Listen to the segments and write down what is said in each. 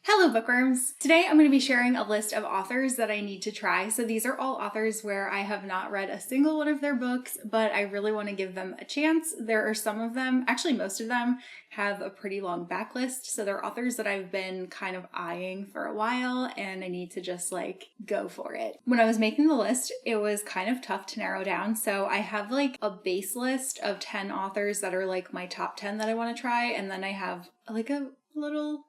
Hello bookworms! Today I'm going to be sharing a list of authors that I need to try. So these are all authors where I have not read a single one of their books, but I really want to give them a chance. There are some of them, actually most of them, have a pretty long backlist. So they're authors that I've been kind of eyeing for a while and I need to just go for it. When I was making the list, it was kind of tough to narrow down. So I have a base list of 10 authors that are my top 10 that I want to try. And then I have a little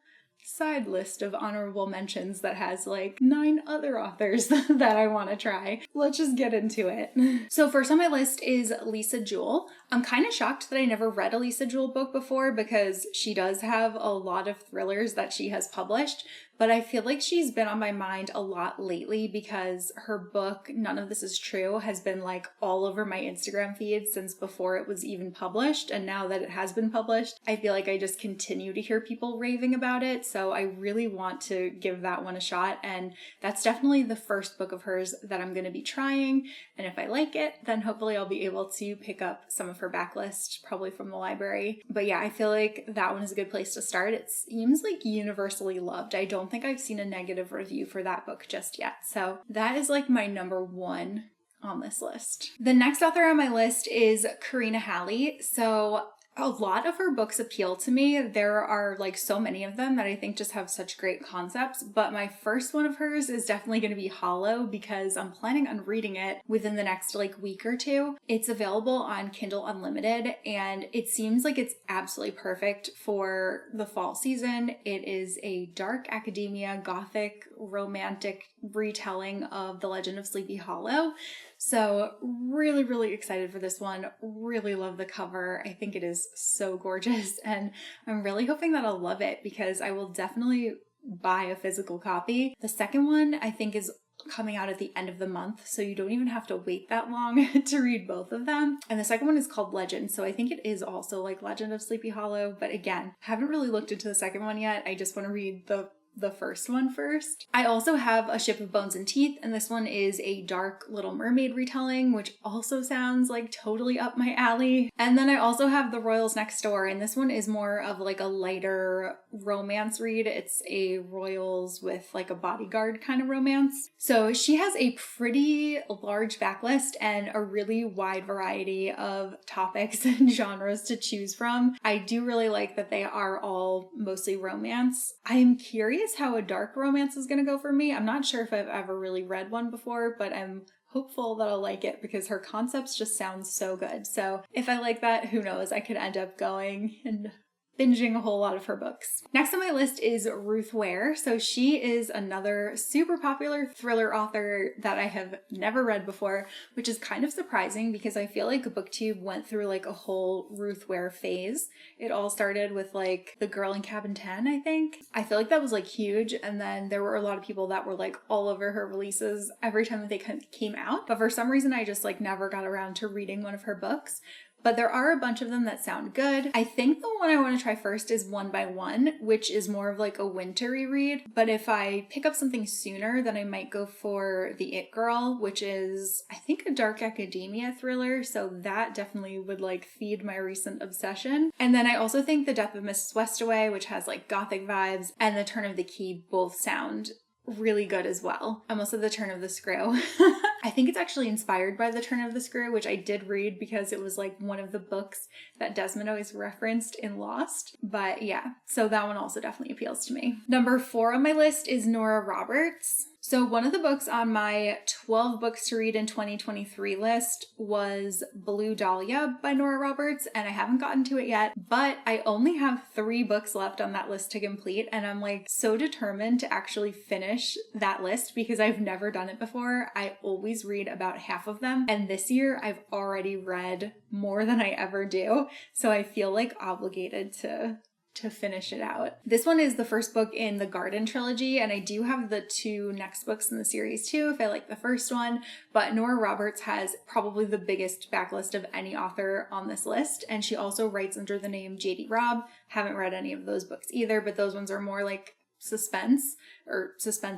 side list of honorable mentions that has 9 other authors that I want to try. Let's just get into it. So first on my list is Lisa Jewell. I'm kind of shocked that I never read a Lisa Jewell book before because she does have a lot of thrillers that she has published, but I feel like she's been on my mind a lot lately because her book, None of This Is True, has been all over my Instagram feed since before it was even published. And now that it has been published, I feel like I just continue to hear people raving about it. So I really want to give that one a shot. And that's definitely the first book of hers that I'm going to be trying. And if I like it, then hopefully I'll be able to pick up some of her backlist, probably from the library. But yeah, I feel like that one is a good place to start. It seems universally loved. I don't think I've seen a negative review for that book just yet. So that is my number one on this list. The next author on my list is Karina Halle. So a lot of her books appeal to me. There are so many of them that I think just have such great concepts, but my first one of hers is definitely going to be Hollow because I'm planning on reading it within the next week or two. It's available on Kindle Unlimited and it seems like it's absolutely perfect for the fall season. It is a dark academia, gothic, romantic retelling of The Legend of Sleepy Hollow. So really, really excited for this one. Really love the cover. I think it is so gorgeous and I'm really hoping that I'll love it because I will definitely buy a physical copy. The second one I think is coming out at the end of the month, so you don't even have to wait that long to read both of them. And the second one is called Legend, so I think it is also Legend of Sleepy Hollow, but again, haven't really looked into the second one yet. I just want to read the first one first. I also have A Ship of Bones and Teeth, and this one is a dark Little Mermaid retelling, which also sounds totally up my alley. And then I also have The Royals Next Door, and this one is more of a lighter romance read. It's a royals with a bodyguard kind of romance. So she has a pretty large backlist and a really wide variety of topics and genres to choose from. I do really like that they are all mostly romance. I am curious how a dark romance is going to go for me. I'm not sure if I've ever really read one before, but I'm hopeful that I'll like it because her concepts just sound so good. So if I like that, who knows, I could end up going and binging a whole lot of her books. Next on my list is Ruth Ware. So she is another super popular thriller author that I have never read before, which is kind of surprising because I feel like BookTube went through a whole Ruth Ware phase. It all started with The Girl in Cabin 10, I think. I feel like that was huge, and then there were a lot of people that were all over her releases every time that they came out. But for some reason I just never got around to reading one of her books. But there are a bunch of them that sound good. I think the one I want to try first is One by One, which is more of a wintry read. But if I pick up something sooner, then I might go for The It Girl, which is, I think, a dark academia thriller. So that definitely would feed my recent obsession. And then I also think The Death of Mrs. Westaway, which has gothic vibes, and The Turn of the Key both sound really good as well. I'm also The Turn of the Screw. I think it's actually inspired by The Turn of the Screw, which I did read because it was one of the books that Desmond always referenced in Lost. But yeah, so that one also definitely appeals to me. Number 4 on my list is Nora Roberts. So one of the books on my 12 books to read in 2023 list was Blue Dahlia by Nora Roberts, and I haven't gotten to it yet, but I only have 3 books left on that list to complete, and I'm so determined to actually finish that list because I've never done it before. I always read about half of them, and this year I've already read more than I ever do, so I feel obligated to finish it out. This one is the first book in the Garden trilogy, and I do have the 2 next books in the series too if I like the first one, but Nora Roberts has probably the biggest backlist of any author on this list, and she also writes under the name J.D. Robb. Haven't read any of those books either, but those ones are more suspense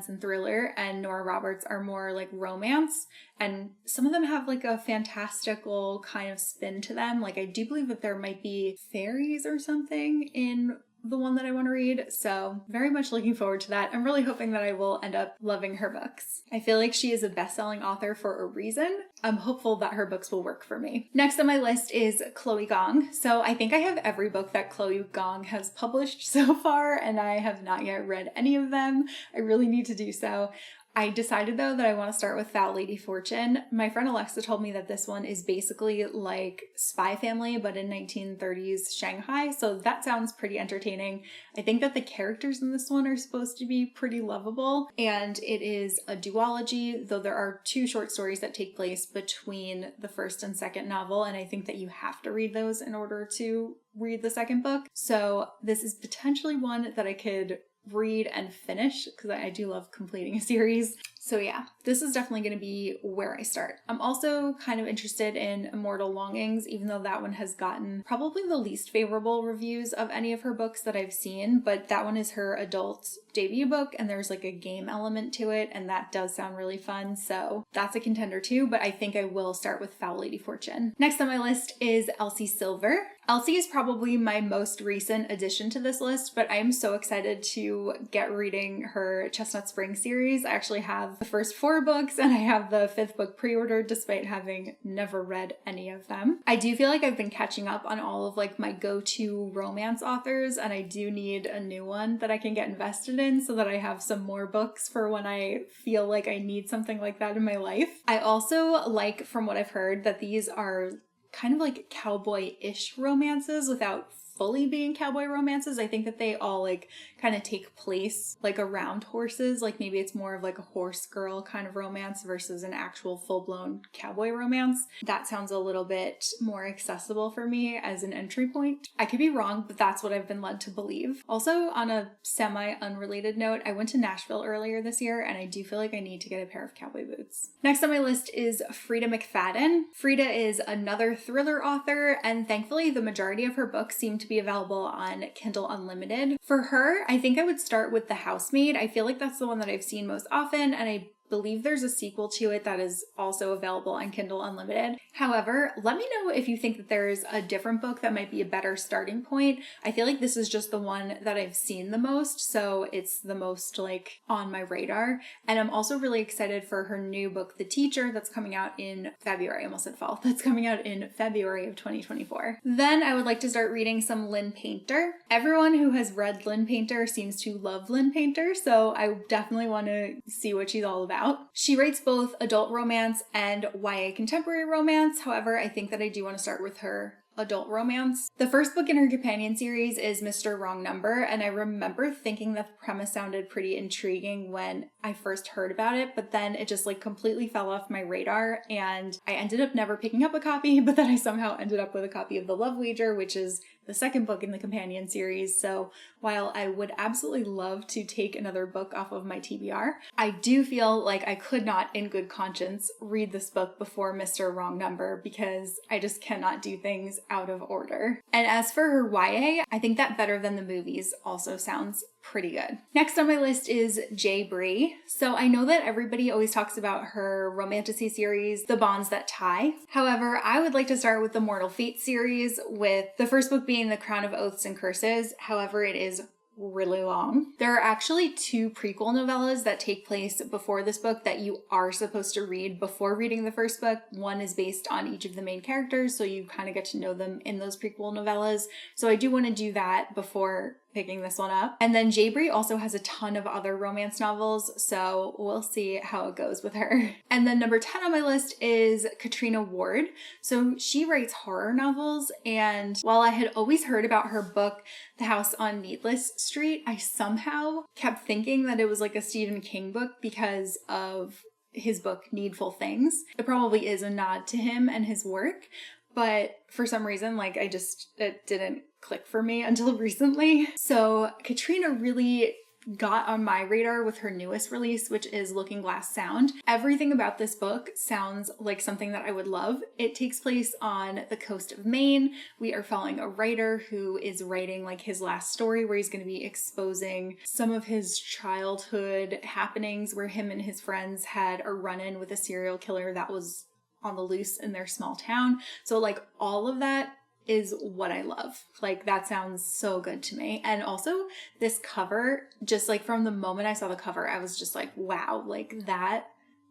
and thriller, and Nora Roberts are more romance, and some of them have a fantastical kind of spin to them. I do believe that there might be fairies or something in the one that I want to read, so very much looking forward to that. I'm really hoping that I will end up loving her books. I feel like she is a best-selling author for a reason. I'm hopeful that her books will work for me. Next on my list is Chloe Gong. So I think I have every book that Chloe Gong has published so far, and I have not yet read any of them. I really need to do so. I decided though that I want to start with Fat Lady Fortune. My friend Alexa told me that this one is basically like Spy Family, but in 1930s Shanghai. So that sounds pretty entertaining. I think that the characters in this one are supposed to be pretty lovable. And it is a duology, though there are 2 short stories that take place between the first and second novel. And I think that you have to read those in order to read the second book. So this is potentially one that I could read and finish because I do love completing a series. So yeah, this is definitely going to be where I start. I'm also kind of interested in Immortal Longings, even though that one has gotten probably the least favorable reviews of any of her books that I've seen, but that one is her adult debut book and there's like a game element to it and that does sound really fun. So that's a contender too, but I think I will start with Foul Lady Fortune. Next on my list is Elsie Silver. Elsie is probably my most recent addition to this list, but I am so excited to get reading her Chestnut Spring series. I actually have the first 4 books and I have the 5th book pre-ordered despite having never read any of them. I do feel like I've been catching up on all of like my go-to romance authors and I do need a new one that I can get invested in so that I have some more books for when I feel like I need something like that in my life. I also like, from what I've heard, that these are kind of like cowboy-ish romances without fully being cowboy romances. I think that they all like kind of take place like around horses. Like maybe it's more of like a horse girl kind of romance versus an actual full-blown cowboy romance. That sounds a little bit more accessible for me as an entry point. I could be wrong, but that's what I've been led to believe. Also, on a semi-unrelated note, I went to Nashville earlier this year and I do feel like I need to get a pair of cowboy boots. Next on my list is Frida McFadden. Frida is another thriller author and thankfully the majority of her books seem to be available on Kindle Unlimited. For her, I think I would start with The Housemaid. I feel like that's the one that I've seen most often, and I believe there's a sequel to it that is also available on Kindle Unlimited. However, let me know if you think that there's a different book that might be a better starting point. I feel like this is just the one that I've seen the most, so it's the most like on my radar. And I'm also really excited for her new book, The Teacher, that's coming out in February. I almost said fall. That's coming out in February of 2024. Then I would like to start reading some Lynn Painter. Everyone who has read Lynn Painter seems to love Lynn Painter, so I definitely want to see what she's all about. She writes both adult romance and YA contemporary romance. However, I think that I do want to start with her adult romance. The first book in her companion series is Mr. Wrong Number, and I remember thinking that the premise sounded pretty intriguing when I first heard about it, but then it just like completely fell off my radar and I ended up never picking up a copy, but then I somehow ended up with a copy of The Love Wager, which is the second book in the companion series. So while I would absolutely love to take another book off of my TBR, I do feel like I could not in good conscience read this book before Mr. Wrong Number because I just cannot do things out of order. And as for her YA, I think that Better Than the Movies also sounds pretty good. Next on my list is J. Bree. So I know that everybody always talks about her romantasy series, The Bonds That Tie. However, I would like to start with the Mortal Fate series, with the first book being The Crown of Oaths and Curses. However, it is really long. There are actually 2 prequel novellas that take place before this book that you are supposed to read before reading the first book. One is based on each of the main characters, so you kind of get to know them in those prequel novellas. So I do want to do that before picking this one up. And then J. Bree also has a ton of other romance novels, so we'll see how it goes with her. And then number 10 on my list is Katrina Ward. So she writes horror novels, and while I had always heard about her book, The House on Needless Street, I somehow kept thinking that it was like a Stephen King book because of his book Needful Things. It probably is a nod to him and his work, but for some reason, like it didn't click for me until recently. So Katrina really got on my radar with her newest release, which is Looking Glass Sound. Everything about this book sounds like something that I would love. It takes place on the coast of Maine. We are following a writer who is writing like his last story where he's going to be exposing some of his childhood happenings where him and his friends had a run-in with a serial killer that was on the loose in their small town. So like all of that is what I love. Like, that sounds so good to me. And also this cover, just like from the moment I saw the cover, I was just like, wow, like that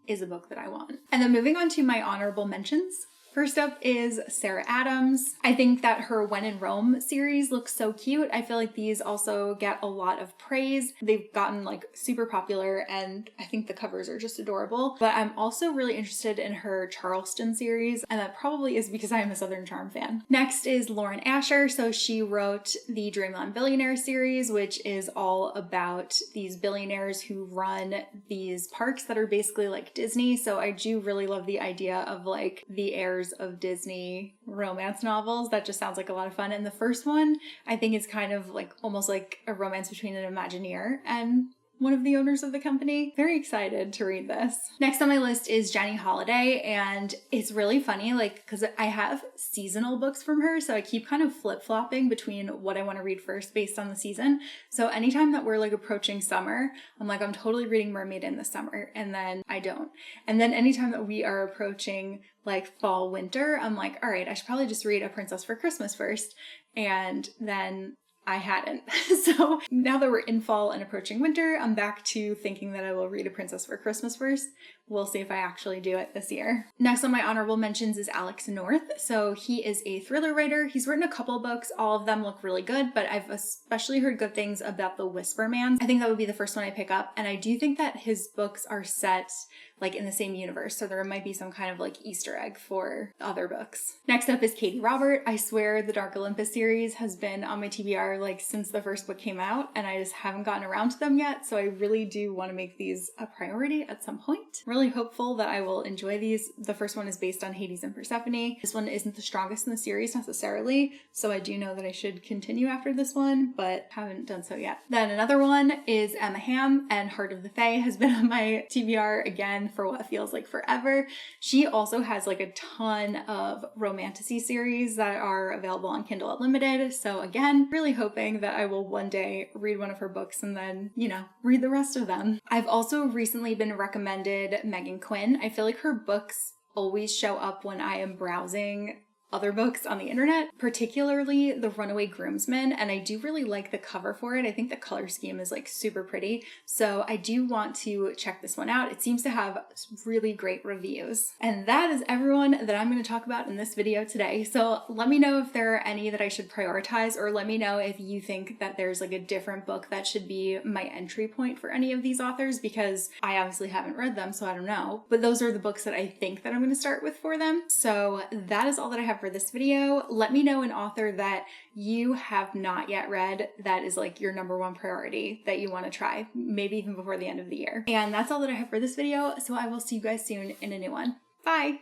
is a book that I want. And then moving on to my honorable mentions. First up is Sarah Adams. I think that her When in Rome series looks so cute. I feel like these also get a lot of praise. They've gotten like super popular and I think the covers are just adorable. But I'm also really interested in her Charleston series, and that probably is because I am a Southern Charm fan. Next is Lauren Asher. So she wrote the Dreamland Billionaire series, which is all about these billionaires who run these parks that are basically like Disney. So I do really love the idea of like the heirs of Disney romance novels. That just sounds like a lot of fun. And the first one, I think, is kind of like almost like a romance between an Imagineer and one of the owners of the company. Very excited to read this. Next on my list is Jenny Holiday, and it's really funny, like, because I have seasonal books from her, so I keep kind of flip-flopping between what I want to read first based on the season. So anytime that we're like approaching summer, I'm like, I'm totally reading Mermaid in the summer, and then I don't. And then anytime that we are approaching like fall, winter, I'm like, all right, I should probably just read A Princess for Christmas first. And then I hadn't. So now that we're in fall and approaching winter, I'm back to thinking that I will read A Princess for Christmas first. We'll see if I actually do it this year. Next on my honorable mentions is Alex North. So he is a thriller writer. He's written a couple books. All of them look really good, but I've especially heard good things about The Whisper Man. I think that would be the first one I pick up. And I do think that his books are set like in the same universe. So there might be some kind of like Easter egg for other books. Next up is Katie Robert. I swear the Dark Olympus series has been on my TBR like since the first book came out, and I just haven't gotten around to them yet. So I really do want to make these a priority at some point. Really hopeful that I will enjoy these. The first one is based on Hades and Persephone. This one isn't the strongest in the series necessarily, so I do know that I should continue after this one, but haven't done so yet. Then another one is Emma Hamm, and Heart of the Fae has been on my TBR again for what feels like forever. She also has like a ton of romantasy series that are available on Kindle Unlimited. So again, really hoping that I will one day read one of her books and then, you know, read the rest of them. I've also recently been recommended Megan Quinn. I feel like her books always show up when I am browsing other books on the internet, particularly The Runaway Groomsman, and I do really like the cover for it. I think the color scheme is like super pretty, so I do want to check this one out. It seems to have really great reviews. And that is everyone that I'm going to talk about in this video today. So let me know if there are any that I should prioritize, or let me know if you think that there's like a different book that should be my entry point for any of these authors, because I obviously haven't read them, so I don't know. But those are the books that I think that I'm going to start with for them. So that is all that I have for this video. Let me know an author that you have not yet read that is like your number one priority that you want to try, maybe even before the end of the year. And that's all that I have for this video, so I will see you guys soon in a new one. Bye!